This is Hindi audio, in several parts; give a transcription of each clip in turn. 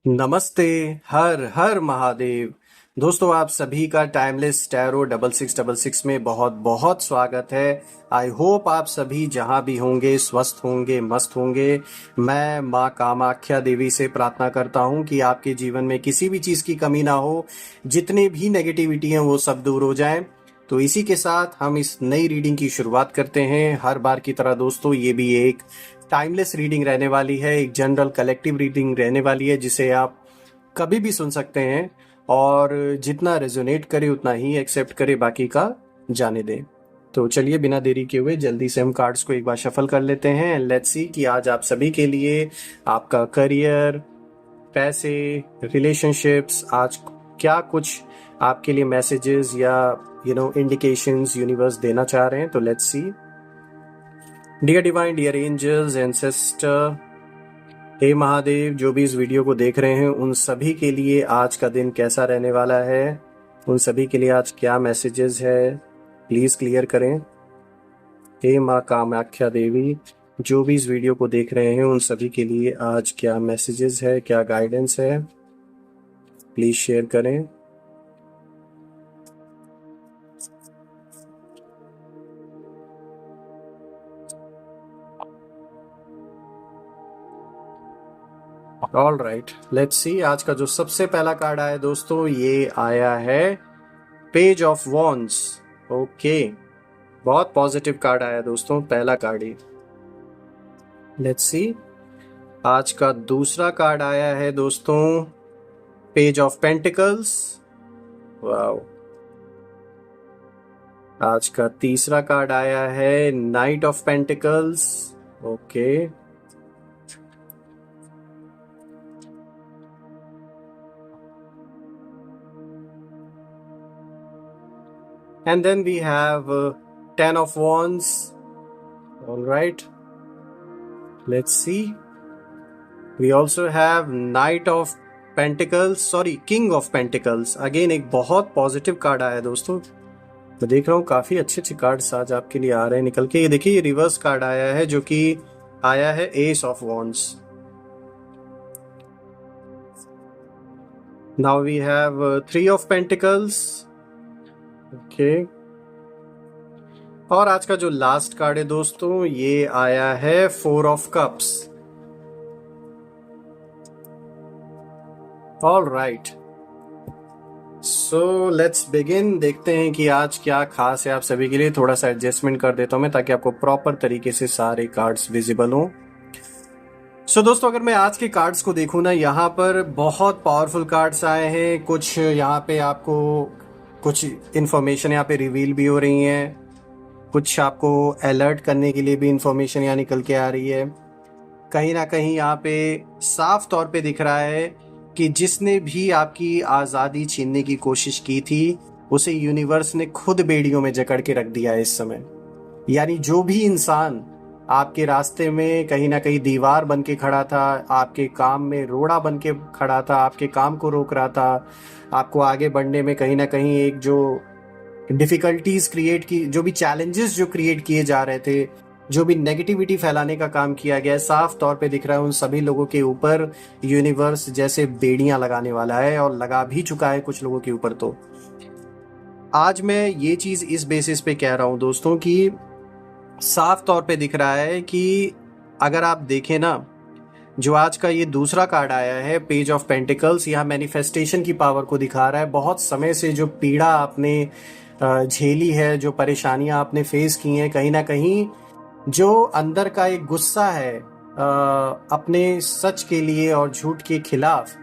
नमस्ते। हर हर महादेव। दोस्तों, आप सभी का टाइमलेस टैरो 6666 में बहुत बहुत स्वागत है। आई होप आप सभी जहां भी होंगे स्वस्थ होंगे, मस्त होंगे। मैं माँ कामाख्या देवी से प्रार्थना करता हूं कि आपके जीवन में किसी भी चीज़ की कमी ना हो, जितने भी नेगेटिविटी हैं वो सब दूर हो जाएं। तो इसी के साथ हम इस नई रीडिंग की शुरुआत करते हैं। हर बार की तरह दोस्तों, ये भी एक टाइमलेस रीडिंग रहने वाली है, एक जनरल कलेक्टिव रीडिंग रहने वाली है, जिसे आप कभी भी सुन सकते हैं और जितना रेजोनेट करे उतना ही एक्सेप्ट करे, बाकी का जाने दें। तो चलिए बिना देरी के हुए जल्दी से हम कार्ड्स को एक बार शफल कर लेते हैं। लेट्स सी कि आज आप सभी के लिए आपका करियर, पैसे, रिलेशनशिप्स, आज क्या कुछ आपके लिए मैसेजेस या इंडिकेशंस यूनिवर्स देना चाह रहे हैं। तो let's see. Dear divine, dear angels, ancestor, हे महादेव, जो भी इस वीडियो को देख रहे हैं उन सभी के लिए आज का दिन कैसा रहने वाला है, उन सभी के लिए आज क्या मैसेजेस है, प्लीज क्लियर करें। हे माँ कामाख्या देवी, जो भी इस वीडियो को देख रहे हैं उन सभी के लिए आज क्या मैसेजेस है, क्या गाइडेंस है, प्लीज शेयर करें। All right, let's see. आज का जो सबसे पहला कार्ड आया दोस्तों, ये आया है पेज ऑफ वॉन्ड्स। ओके, बहुत पॉजिटिव कार्ड आया दोस्तों, पहला कार्ड ही। Let's see. आज का दूसरा कार्ड आया है दोस्तों, पेज ऑफ पेंटिकल्स। वाओ। आज का तीसरा कार्ड आया है night of pentacles. Okay. And then we have 10 of wands. All right, let's see. We also have knight of pentacles, sorry, king of pentacles. Again एक बहुत पॉजिटिव कार्ड आया है दोस्तों। मैं देख रहा हूँ काफी अच्छे अच्छे कार्ड्स आज आपके लिए आ रहे हैं निकल के। ये देखिए, ये रिवर्स कार्ड आया है जो कि आया है ace of wands. Now we have 3 of pentacles. Okay. और आज का जो लास्ट कार्ड है दोस्तों, ये आया है 4 of cups. All right, so let's begin. देखते हैं कि आज क्या खास है आप सभी के लिए। थोड़ा सा एडजस्टमेंट कर देता हूं मैं ताकि आपको प्रॉपर तरीके से सारे कार्ड्स विजिबल हों। सो दोस्तों, अगर मैं आज के कार्ड्स को देखूं ना, यहाँ पर बहुत पावरफुल कार्ड्स आए हैं। कुछ यहाँ पे आपको कुछ इन्फॉर्मेशन यहाँ पे रिवील भी हो रही हैं, कुछ आपको अलर्ट करने के लिए भी इंफॉर्मेशन यहाँ निकल के आ रही है। कहीं ना कहीं यहाँ पे साफ तौर पे दिख रहा है कि जिसने भी आपकी आज़ादी छीनने की कोशिश की थी उसे यूनिवर्स ने खुद बेड़ियों में जकड़ के रख दिया है इस समय। यानी जो भी इंसान आपके रास्ते में कहीं ना कहीं दीवार बन के खड़ा था, आपके काम में रोड़ा बन के खड़ा था, आपके काम को रोक रहा था, आपको आगे बढ़ने में कहीं ना कहीं एक जो डिफिकल्टीज क्रिएट की, जो भी चैलेंजेस जो क्रिएट किए जा रहे थे, जो भी नेगेटिविटी फैलाने का काम किया गया है, साफ तौर पे दिख रहा है उन सभी लोगों के ऊपर यूनिवर्स जैसे बेड़ियां लगाने वाला है, और लगा भी चुका है कुछ लोगों के ऊपर। तो आज मैं ये चीज इस बेसिस पे कह रहा हूं दोस्तों कि साफ तौर पे दिख रहा है कि अगर आप देखें ना, जो आज का ये दूसरा कार्ड आया है पेज ऑफ पेंटिकल्स, यहाँ मैनिफेस्टेशन की पावर को दिखा रहा है। बहुत समय से जो पीड़ा आपने झेली है, जो परेशानियां आपने फेस की हैं, कहीं ना कहीं जो अंदर का एक गुस्सा है अपने सच के लिए और झूठ के खिलाफ,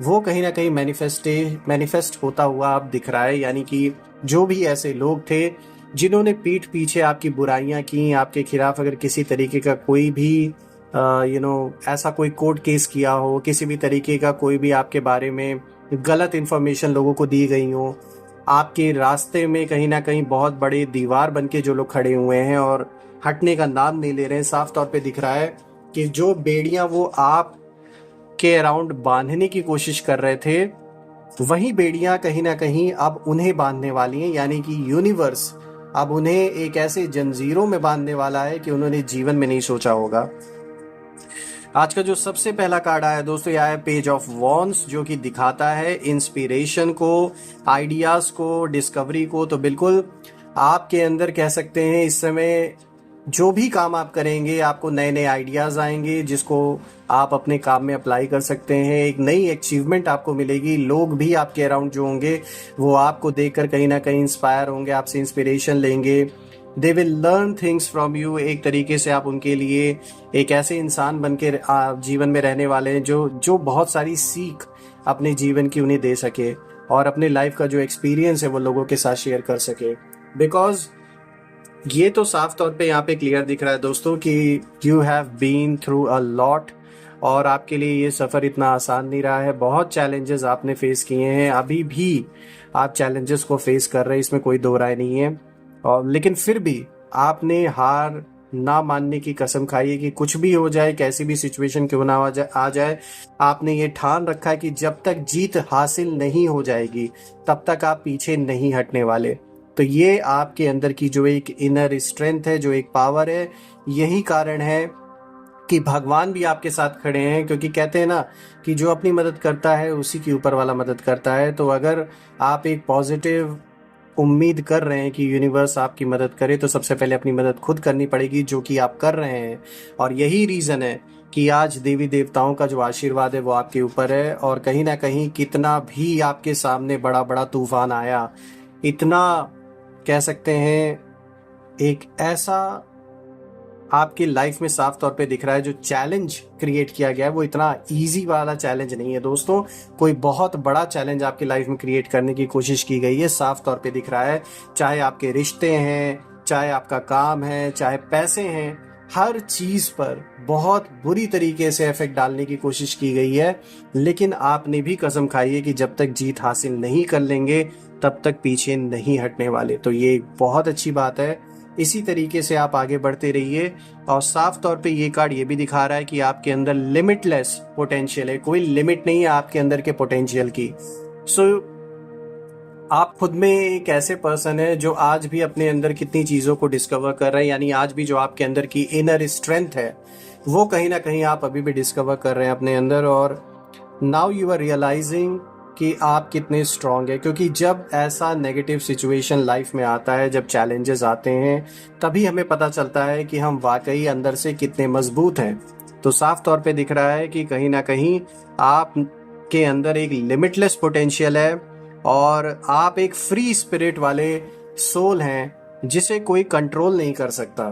वो कहीं ना कहीं मैनिफेस्ट होता हुआ आप दिख रहा है। यानी कि जो भी ऐसे लोग थे जिन्होंने पीठ पीछे आपकी बुराइयां की, आपके खिलाफ अगर किसी तरीके का कोई भी ऐसा कोई कोर्ट केस किया हो, किसी भी तरीके का कोई भी आपके बारे में गलत इन्फॉर्मेशन लोगों को दी गई हो, आपके रास्ते में कहीं ना कहीं बहुत बड़े दीवार बन के जो लोग खड़े हुए हैं और हटने का नाम नहीं ले रहे हैं, साफ तौर पे दिख रहा है कि जो बेड़ियां वो आप के अराउंड बांधने की कोशिश कर रहे थे, वही बेड़ियां कहीं ना कहीं अब उन्हें बांधने वाली हैं। यानी कि यूनिवर्स अब उन्हें एक ऐसे जंजीरों में बांधने वाला है कि उन्होंने जीवन में नहीं सोचा होगा। आज का जो सबसे पहला कार्ड आया दोस्तों, यह है पेज ऑफ वॉन्ड्स, जो कि दिखाता है इंस्पिरेशन को, आइडियाज को, डिस्कवरी को। तो बिल्कुल आपके अंदर कह सकते हैं इस समय जो भी काम आप करेंगे, आपको नए नए आइडियाज आएंगे जिसको आप अपने काम में अप्लाई कर सकते हैं। एक नई अचीवमेंट आपको मिलेगी। लोग भी आपके अराउंड जो होंगे वो आपको देखकर कहीं ना कहीं इंस्पायर होंगे, आपसे इंस्पिरेशन लेंगे। They will learn things from you. एक तरीके से आप उनके लिए एक ऐसे इंसान बन के जीवन में रहने वाले हैं जो जो बहुत सारी सीख अपने जीवन की उन्हें दे सके और अपने लाइफ का जो एक्सपीरियंस है वो लोगों के साथ शेयर कर सके। बिकॉज ये तो साफ तौर पे यहाँ पे क्लियर दिख रहा है दोस्तों कि you have been through a lot, और आपके लिए ये सफ़र इतना आसान नहीं रहा है। बहुत चैलेंजेस आपने फेस किए हैं, अभी भी आप चैलेंजेस को फेस कर रहे हैं, इसमें कोई दो राय नहीं है। और लेकिन फिर भी आपने हार ना मानने की कसम खाई है कि कुछ भी हो जाए, कैसी भी सिचुएशन क्यों ना आ जाए, आपने ये ठान रखा है कि जब तक जीत हासिल नहीं हो जाएगी तब तक आप पीछे नहीं हटने वाले। तो ये आपके अंदर की जो एक इनर स्ट्रेंथ है, जो एक पावर है, यही कारण है कि भगवान भी आपके साथ खड़े हैं। क्योंकि कहते हैं ना कि जो अपनी मदद करता है उसी की ऊपर वाला मदद करता है। तो अगर आप एक पॉजिटिव उम्मीद कर रहे हैं कि यूनिवर्स आपकी मदद करे, तो सबसे पहले अपनी मदद खुद करनी पड़ेगी, जो कि आप कर रहे हैं। और यही रीज़न है कि आज देवी देवताओं का जो आशीर्वाद है वो आपके ऊपर है। और कहीं ना कहीं कितना भी आपके सामने बड़ा बड़ा तूफान आया, इतना कह सकते हैं एक ऐसा आपकी लाइफ में साफ तौर पे दिख रहा है जो चैलेंज क्रिएट किया गया है वो इतना इजी वाला चैलेंज नहीं है दोस्तों। कोई बहुत बड़ा चैलेंज आपकी लाइफ में क्रिएट करने की कोशिश की गई है, साफ तौर पे दिख रहा है। चाहे आपके रिश्ते हैं, चाहे आपका काम है, चाहे पैसे हैं, हर चीज पर बहुत बुरी तरीके से इफेक्ट डालने की कोशिश की गई है। लेकिन आपने भी कसम खाई है कि जब तक जीत हासिल नहीं कर लेंगे तब तक पीछे नहीं हटने वाले। तो ये बहुत अच्छी बात है। इसी तरीके से आप आगे बढ़ते रहिए। और साफ तौर पे ये कार्ड ये भी दिखा रहा है कि आपके अंदर लिमिटलेस पोटेंशियल है, कोई लिमिट नहीं है आपके अंदर के पोटेंशियल की। आप खुद में एक ऐसे पर्सन है जो आज भी अपने अंदर कितनी चीज़ों को डिस्कवर कर रहे हैं, यानी आज भी जो आपके अंदर की इनर स्ट्रेंथ है वो कहीं ना कहीं आप अभी भी डिस्कवर कर रहे हैं अपने अंदर। और नाउ यू आर रियलाइजिंग कि आप कितने स्ट्रांग है। क्योंकि जब ऐसा नेगेटिव सिचुएशन लाइफ में आता है, जब चैलेंजेस आते हैं, तभी हमें पता चलता है कि हम वाकई अंदर से कितने मजबूत हैं। तो साफ तौर पे दिख रहा है कि कहीं ना कहीं आप के अंदर एक लिमिटलेस पोटेंशियल है और आप एक फ्री स्पिरिट वाले सोल हैं जिसे कोई कंट्रोल नहीं कर सकता।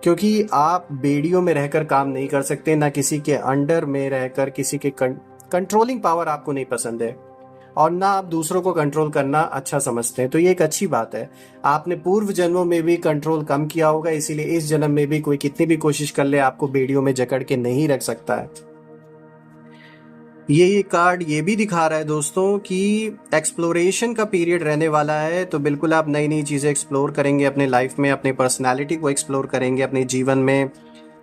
क्योंकि आप बेड़ियों में रहकर काम नहीं कर सकते, ना किसी के अंडर में रहकर किसी के कंट्रोलिंग पावर आपको नहीं पसंद है, और ना आप दूसरों को कंट्रोल करना अच्छा समझते हैं। तो ये एक अच्छी बात है। आपने पूर्व जन्मों में भी कंट्रोल कम किया होगा, इसीलिए इस जन्म में भी कोई कितनी भी कोशिश कर ले आपको बेड़ियों में जकड़ के नहीं रख सकता है। ये कार्ड ये भी दिखा रहा है दोस्तों कि एक्सप्लोरेशन का पीरियड रहने वाला है। तो बिल्कुल आप नई नई चीज़ें एक्सप्लोर करेंगे अपने लाइफ में, अपने पर्सनालिटी को एक्सप्लोर करेंगे अपने जीवन में,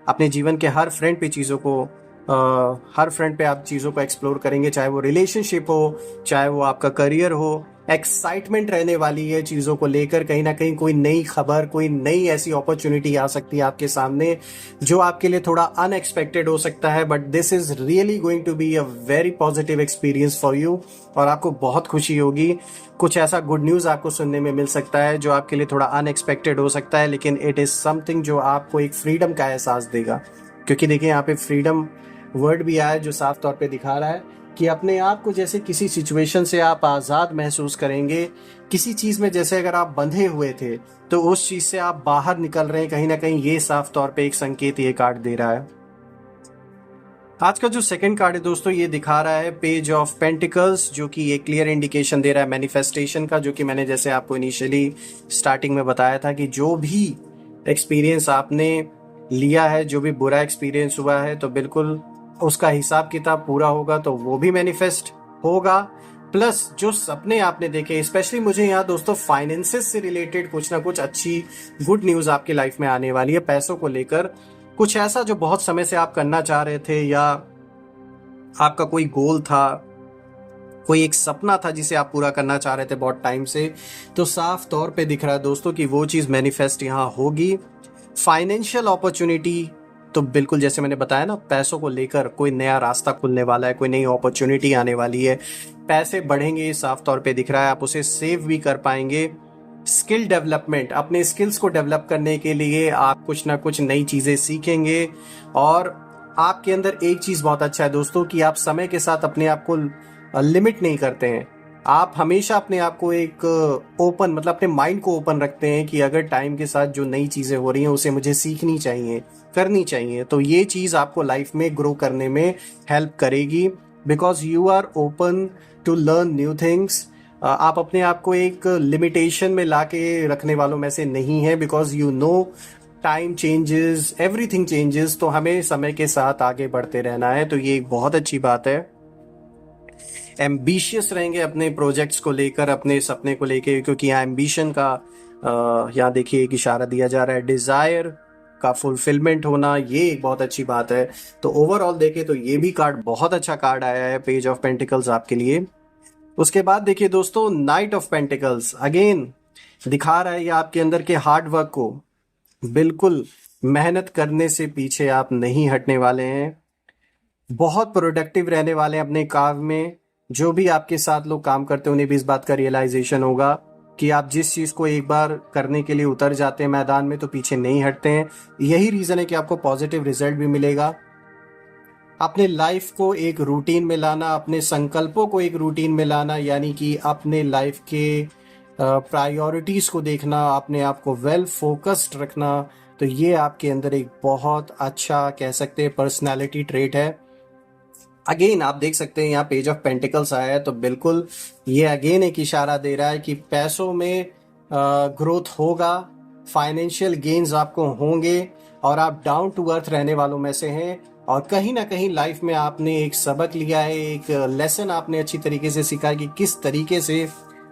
अपने जीवन के हर फ्रंट पे चीज़ों को हर फ्रंट पे आप चीज़ों को एक्सप्लोर करेंगे, चाहे वो रिलेशनशिप हो, चाहे वो आपका करियर हो। एक्साइटमेंट रहने वाली है चीज़ों को लेकर। कहीं ना कहीं कोई नई खबर, कोई नई ऐसी अपॉर्चुनिटी आ सकती है आपके सामने जो आपके लिए थोड़ा अनएक्सपेक्टेड हो सकता है, but this is really going to be a very positive experience for you. और आपको बहुत खुशी होगी। कुछ ऐसा गुड न्यूज़ आपको सुनने में मिल सकता है जो आपके लिए थोड़ा अनएक्सपेक्टेड हो सकता है, लेकिन इट इज़ समथिंग जो आपको एक फ्रीडम का एहसास देगा। क्योंकि देखिए यहाँ पे फ्रीडम वर्ड भी आया जो साफ तौर पे दिखा रहा है कि अपने आप को जैसे किसी सिचुएशन से आप आज़ाद महसूस करेंगे। किसी चीज़ में जैसे अगर आप बंधे हुए थे तो उस चीज़ से आप बाहर निकल रहे हैं कहीं ना कहीं। ये साफ तौर पे एक संकेत ये कार्ड दे रहा है। आज का जो सेकंड कार्ड है दोस्तों, ये दिखा रहा है पेज ऑफ पेंटिकल्स, जो कि एक क्लियर इंडिकेशन दे रहा है मैनिफेस्टेशन का। जो कि मैंने जैसे आपको इनिशियली स्टार्टिंग में बताया था कि जो भी एक्सपीरियंस आपने लिया है, जो भी बुरा एक्सपीरियंस हुआ है, तो बिल्कुल उसका हिसाब किताब पूरा होगा तो वो भी मैनिफेस्ट होगा। प्लस जो सपने आपने देखे, स्पेशली मुझे यहाँ दोस्तों फाइनेंसेस से रिलेटेड कुछ ना कुछ अच्छी गुड न्यूज़ आपकी लाइफ में आने वाली है। पैसों को लेकर कुछ ऐसा जो बहुत समय से आप करना चाह रहे थे, या आपका कोई गोल था, कोई एक सपना था जिसे आप पूरा करना चाह रहे थे बहुत टाइम से, तो साफ तौर पे दिख रहा है दोस्तों कि वो चीज़ मैनिफेस्ट यहाँ होगी। फाइनेंशियल अपॉर्चुनिटी तो बिल्कुल जैसे मैंने बताया ना, पैसों को लेकर कोई नया रास्ता खुलने वाला है, कोई नई अपॉर्चुनिटी आने वाली है, पैसे बढ़ेंगे, साफ तौर पे दिख रहा है, आप उसे सेव भी कर पाएंगे। स्किल डेवलपमेंट, अपने स्किल्स को डेवलप करने के लिए आप कुछ ना कुछ नई चीजें सीखेंगे। और आपके अंदर एक चीज बहुत अच्छा है दोस्तों कि आप समय के साथ अपने आप को लिमिट नहीं करते हैं। आप हमेशा अपने आप को एक ओपन, मतलब अपने माइंड को ओपन रखते हैं कि अगर टाइम के साथ जो नई चीजें हो रही हैं उसे मुझे सीखनी चाहिए, करनी चाहिए। तो ये चीज आपको लाइफ में ग्रो करने में हेल्प करेगी, because you are open to learn new things. आप अपने आप को एक लिमिटेशन में लाके रखने वालों में से नहीं है, because you know time changes, everything changes. तो हमें समय के साथ आगे बढ़ते रहना है, तो ये एक बहुत अच्छी बात है। एम्बिशियस रहेंगे अपने प्रोजेक्ट्स को लेकर, अपने सपने को लेकर, क्योंकि यहाँ एम्बिशन का यहाँ देखिए एक इशारा दिया जा रहा है, डिजायर का फुलफिलमेंट होना, ये एक बहुत अच्छी बात है। तो ओवरऑल देखें तो ये भी कार्ड बहुत अच्छा कार्ड आया है, पेज ऑफ पेंटिकल्स आपके लिए। उसके बाद देखिए दोस्तों, नाइट ऑफ पेंटिकल्स अगेन दिखा रहा है ये आपके अंदर के हार्ड वर्क को। बिल्कुल मेहनत करने से पीछे आप नहीं हटने वाले हैं, बहुत प्रोडक्टिव रहने वाले हैं अपने काम में। जो भी आपके साथ लोग काम करते हैं उन्हें भी इस बात का रियलाइजेशन होगा कि आप जिस चीज को एक बार करने के लिए उतर जाते हैं मैदान में तो पीछे नहीं हटते हैं। यही रीजन है कि आपको पॉजिटिव रिजल्ट भी मिलेगा। अपने लाइफ को एक रूटीन में लाना, अपने संकल्पों को एक रूटीन में लाना, यानी कि अपने लाइफ के प्रायोरिटीज को देखना, अपने आप को वेल फोकस्ड रखना, तो ये आपके अंदर एक बहुत अच्छा कह सकते हैं पर्सनालिटी ट्रेट है। अगेन आप देख सकते हैं यहाँ पेज ऑफ पेंटिकल्स आया है, तो बिल्कुल ये अगेन एक इशारा दे रहा है कि पैसों में ग्रोथ होगा, फाइनेंशियल गेन्स आपको होंगे, और आप डाउन टू अर्थ रहने वालों में से हैं। और कहीं ना कहीं लाइफ में आपने एक सबक लिया है, एक लेसन आपने अच्छी तरीके से सीखा है कि किस तरीके से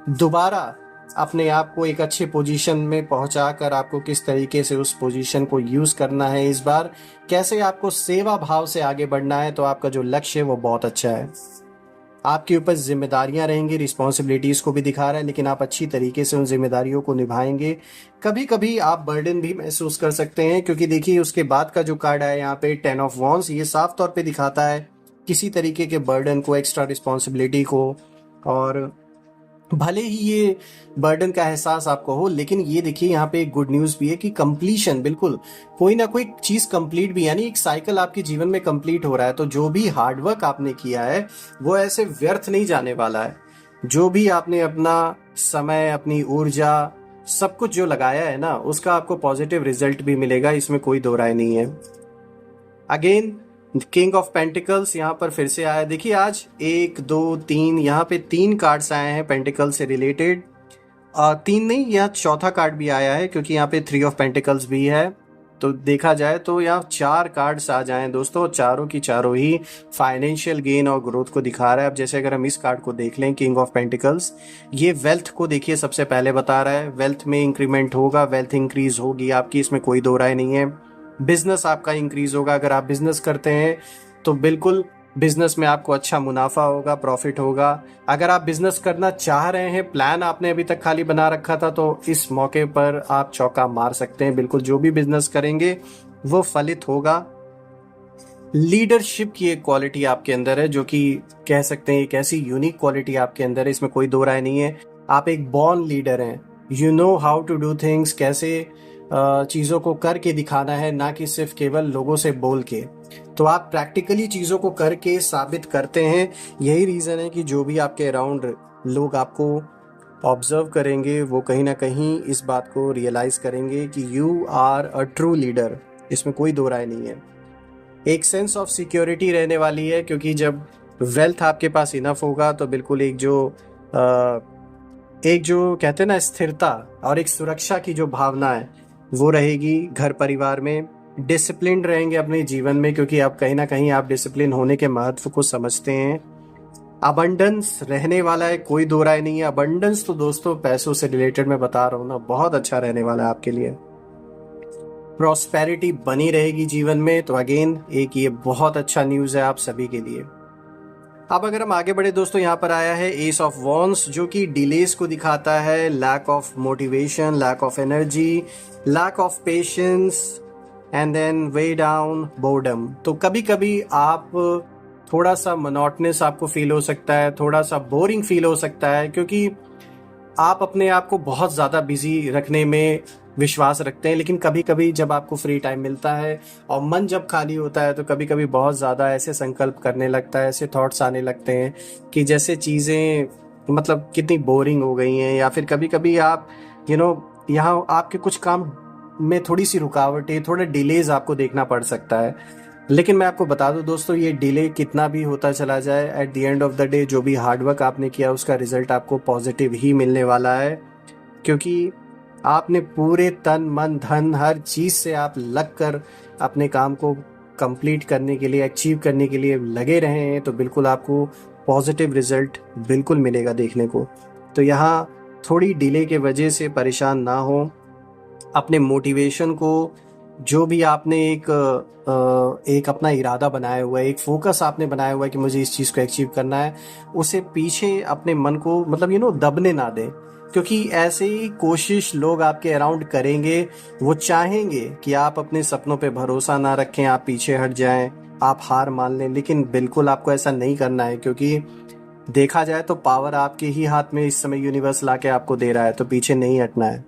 दोबारा अपने आप को एक अच्छे पोजीशन में पहुंचाकर आपको किस तरीके से उस पोजीशन को यूज करना है इस बार, कैसे आपको सेवा भाव से आगे बढ़ना है। तो आपका जो लक्ष्य है वो बहुत अच्छा है। आपके ऊपर जिम्मेदारियां रहेंगी, रिस्पॉन्सिबिलिटीज को भी दिखा रहा है, लेकिन आप अच्छी तरीके से उन जिम्मेदारियों को निभाएंगे। कभी कभी आप बर्डन भी महसूस कर सकते हैं, क्योंकि देखिए उसके बाद का जो कार्ड है यहाँ पे 10 ऑफ वॉन्ड्स, ये साफ तौर पे दिखाता है किसी तरीके के बर्डन को, एक्स्ट्रा रिस्पॉन्सिबिलिटी को। और भले ही ये बर्डन का एहसास आपको हो, लेकिन ये देखिए यहाँ पे एक गुड न्यूज भी है कि कंप्लीशन, बिल्कुल कोई ना कोई चीज कंप्लीट भी, यानी एक साइकिल आपके जीवन में कंप्लीट हो रहा है। तो जो भी हार्डवर्क आपने किया है वो ऐसे व्यर्थ नहीं जाने वाला है। जो भी आपने अपना समय, अपनी ऊर्जा, सब कुछ जो लगाया है ना, उसका आपको पॉजिटिव रिजल्ट भी मिलेगा, इसमें कोई दो राय नहीं है। अगेन किंग ऑफ पेंटिकल्स यहाँ पर फिर से आया। देखिए आज 1 2 3 यहाँ पे 3 कार्ड्स आए हैं पेंटिकल से रिलेटेड। 3 नहीं, यहाँ चौथा कार्ड भी आया है, क्योंकि यहाँ पे 3 ऑफ पेंटिकल्स भी है। तो देखा जाए तो यहाँ 4 कार्ड्स आ जाए दोस्तों, चारों की चारों ही फाइनेंशियल गेन और ग्रोथ को दिखा रहा है। अब जैसे अगर हम इस कार्ड को देख लें, किंग ऑफ पेंटिकल्स, ये वेल्थ को देखिए सबसे पहले बता रहा है। वेल्थ में इंक्रीमेंट होगा, वेल्थ इंक्रीज होगी आपकी, इसमें कोई दो राय नहीं है। बिजनेस आपका इंक्रीज होगा, अगर आप बिजनेस करते हैं तो बिल्कुल बिजनेस में आपको अच्छा मुनाफा होगा, प्रॉफिट होगा। अगर आप बिजनेस करना चाह रहे हैं, प्लान आपने अभी तक खाली बना रखा था, तो इस मौके पर आप चौका मार सकते हैं। बिल्कुल जो भी बिजनेस करेंगे वो फलित होगा। लीडरशिप की एक क्वालिटी आपके अंदर है, जो कि कह सकते हैं एक ऐसी यूनिक क्वालिटी आपके अंदर है, इसमें कोई दो राय नहीं है। आप एक बॉर्न लीडर हैं, you know how to do things, कैसे चीज़ों को करके दिखाना है, ना कि सिर्फ केवल लोगों से बोल के। तो आप प्रैक्टिकली चीज़ों को करके साबित करते हैं। यही रीज़न है कि जो भी आपके अराउंड लोग आपको ऑब्जर्व करेंगे वो कहीं ना कहीं इस बात को रियलाइज़ करेंगे कि you are a true leader, इसमें कोई दो राय नहीं है। एक सेंस ऑफ सिक्योरिटी रहने वाली है, क्योंकि जब वेल्थ आपके पास इनफ होगा तो बिल्कुल एक जो कहते हैं ना स्थिरता और एक सुरक्षा की जो भावना है वो रहेगी घर परिवार में। डिसिप्लिन रहेंगे अपने जीवन में, क्योंकि आप कहीं ना कहीं आप डिसिप्लिन होने के महत्व को समझते हैं। अबंडेंस रहने वाला है, कोई दो राय नहीं है। अबंडेंस तो दोस्तों पैसों से रिलेटेड मैं बता रहा हूँ ना, बहुत अच्छा रहने वाला है आपके लिए। प्रॉस्पेरिटी बनी रहेगी जीवन में, तो अगेन एक ये बहुत अच्छा न्यूज़ है आप सभी के लिए। अब अगर हम आगे बढ़े दोस्तों, यहाँ पर आया है एस ऑफ वॉन्ड्स, जो कि डिलेस को दिखाता है, lack of motivation, lack of energy, lack of patience, and then way down boredom. तो कभी कभी आप थोड़ा सा मोनोटोनस आपको फील हो सकता है, थोड़ा सा बोरिंग फील हो सकता है, क्योंकि आप अपने आप को बहुत ज़्यादा बिजी रखने में विश्वास रखते हैं। लेकिन कभी कभी जब आपको फ्री टाइम मिलता है और मन जब खाली होता है तो कभी कभी बहुत ज़्यादा ऐसे संकल्प करने लगता है, ऐसे थॉट्स आने लगते हैं कि जैसे चीज़ें मतलब कितनी बोरिंग हो गई हैं, या फिर कभी कभी आप यहाँ आपके कुछ काम में थोड़ी सी रुकावटें, थोड़ा डिलेज आपको देखना पड़ सकता है। लेकिन मैं आपको बता दूं दोस्तों, ये डिले कितना भी होता चला जाए, at the end of the day जो भी हार्डवर्क आपने किया उसका रिजल्ट आपको पॉजिटिव ही मिलने वाला है। क्योंकि आपने पूरे तन मन धन हर चीज़ से आप लग कर अपने काम को कंप्लीट करने के लिए, अचीव करने के लिए लगे रहे हैं, तो बिल्कुल आपको पॉजिटिव रिजल्ट बिल्कुल मिलेगा देखने को। तो यहाँ थोड़ी डिले के वजह से परेशान ना हो, अपने मोटिवेशन को, जो भी आपने एक अपना इरादा बनाया हुआ है, एक फोकस आपने बनाया हुआ है कि मुझे इस चीज़ को अचीव करना है, उसे पीछे अपने मन को मतलब दबने ना दें। क्योंकि ऐसे ही कोशिश लोग आपके अराउंड करेंगे, वो चाहेंगे कि आप अपने सपनों पे भरोसा ना रखें, आप पीछे हट जाएं, आप हार मान लें। लेकिन बिल्कुल आपको ऐसा नहीं करना है, क्योंकि देखा जाए तो पावर आपके ही हाथ में इस समय यूनिवर्स लाके आपको दे रहा है, तो पीछे नहीं हटना है।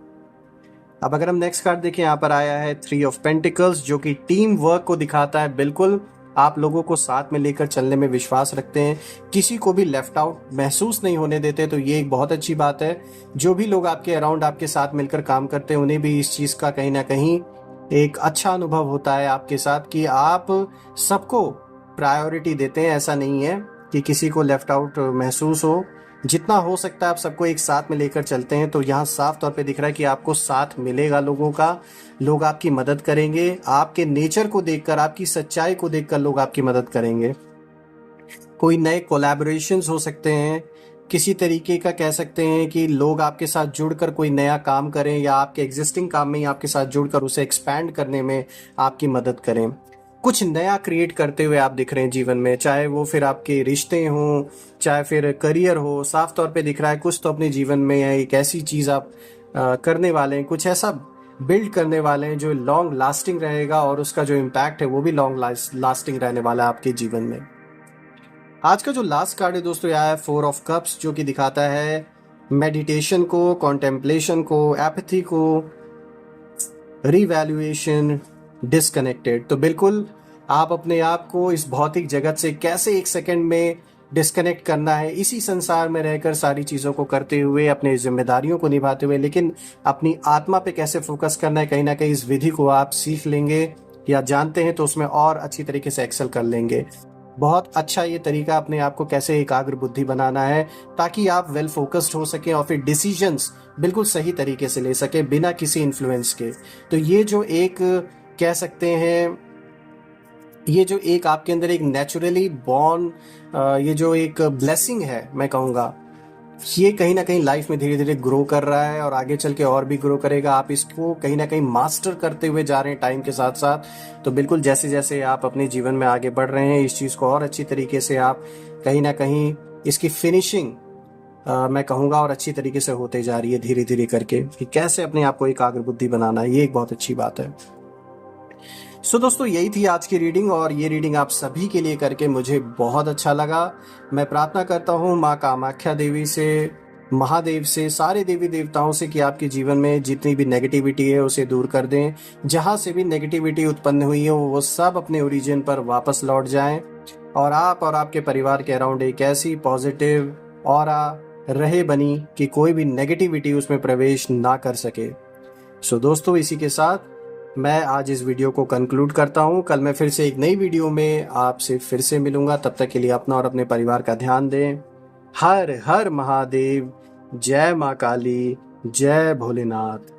अब अगर हम नेक्स्ट कार्ड देखें, यहाँ पर आया है 3 ऑफ पेंटिकल्स, जो कि टीम वर्क को दिखाता है। बिल्कुल आप लोगों को साथ में लेकर चलने में विश्वास रखते हैं, किसी को भी लेफ्ट आउट महसूस नहीं होने देते, तो ये एक बहुत अच्छी बात है। जो भी लोग आपके अराउंड आपके साथ मिलकर काम करते हैं, उन्हें भी इस चीज़ का कहीं ना कहीं एक अच्छा अनुभव होता है आपके साथ, कि आप सबको प्रायोरिटी देते हैं। ऐसा नहीं है कि किसी को लेफ्ट आउट महसूस हो, जितना हो सकता है आप सबको एक साथ में लेकर चलते हैं। तो यहाँ साफ तौर पे दिख रहा है कि आपको साथ मिलेगा लोगों का, लोग आपकी मदद करेंगे, आपके नेचर को देखकर, आपकी सच्चाई को देखकर लोग आपकी मदद करेंगे। कोई नए कोलैबोरेशंस हो सकते हैं, किसी तरीके का कह सकते हैं कि लोग आपके साथ जुड़कर कोई नया काम करें, या आपके एग्जिस्टिंग काम में ही आपके साथ जुड़कर उसे एक्सपैंड करने में आपकी मदद करें। कुछ नया क्रिएट करते हुए आप दिख रहे हैं जीवन में, चाहे वो फिर आपके रिश्ते हों, चाहे फिर करियर हो। साफ तौर पे दिख रहा है कुछ तो अपने जीवन में है, एक ऐसी चीज़ आप करने वाले हैं, कुछ ऐसा बिल्ड करने वाले हैं जो लॉन्ग लास्टिंग रहेगा, और उसका जो इम्पैक्ट है वो भी लॉन्ग लास्टिंग रहने वाला है आपके जीवन में। आज का जो लास्ट कार्ड है दोस्तों, यह है 4 ऑफ कप्स, जो कि दिखाता है मेडिटेशन को, कॉन्टेम्पलेशन को, एपैथी को, रिवैल्यूएशन, डिस्कनेक्टेड। तो बिल्कुल आप अपने आप को इस भौतिक जगत से कैसे एक सेकंड में डिस्कनेक्ट करना है, इसी संसार में रहकर सारी चीज़ों को करते हुए, अपनी जिम्मेदारियों को निभाते हुए, लेकिन अपनी आत्मा पे कैसे फोकस करना है, कहीं ना कहीं इस विधि को आप सीख लेंगे या जानते हैं तो उसमें और अच्छी तरीके से एक्सेल कर लेंगे। बहुत अच्छा ये तरीका अपने आप को कैसे एकाग्र बुद्धि बनाना है, ताकि आप वेल फोकस्ड हो सकें और फिर डिसीजंस बिल्कुल सही तरीके से ले सके बिना किसी इन्फ्लुएंस के। तो ये जो एक कह सकते हैं, ये जो एक आपके अंदर एक नेचुरली बॉर्न ये जो एक ब्लेसिंग है, मैं कहूँगा, ये कहीं ना कहीं लाइफ में धीरे धीरे ग्रो कर रहा है और आगे चल के और भी ग्रो करेगा। आप इसको कहीं ना कहीं मास्टर करते हुए जा रहे हैं टाइम के साथ साथ। तो बिल्कुल जैसे जैसे आप अपने जीवन में आगे बढ़ रहे हैं, इस चीज़ को और अच्छी तरीके से आप कहीं ना कहीं इसकी फिनिशिंग मैं कहूँगा और अच्छी तरीके से होते जा रही है धीरे धीरे करके, कि कैसे अपने आप को एकाग्र बुद्धि बनाना है। ये एक बहुत अच्छी बात है। सो दोस्तों, यही थी आज की रीडिंग, और ये रीडिंग आप सभी के लिए करके मुझे बहुत अच्छा लगा। मैं प्रार्थना करता हूँ माँ कामाख्या देवी से, महादेव से, सारे देवी देवताओं से कि आपके जीवन में जितनी भी नेगेटिविटी है उसे दूर कर दें। जहाँ से भी नेगेटिविटी उत्पन्न हुई है वो सब अपने ओरिजिन पर वापस लौट जाएं, और आप और आपके परिवार के अराउंड एक ऐसी पॉजिटिव ऑरा रहे बनी कि कोई भी नेगेटिविटी उसमें प्रवेश ना कर सके। सो दोस्तों, इसी के साथ मैं आज इस वीडियो को कंक्लूड करता हूँ। कल मैं फिर से एक नई वीडियो में आपसे फिर से मिलूंगा। तब तक के लिए अपना और अपने परिवार का ध्यान दें। हर हर महादेव, जय माँ काली, जय भोलेनाथ।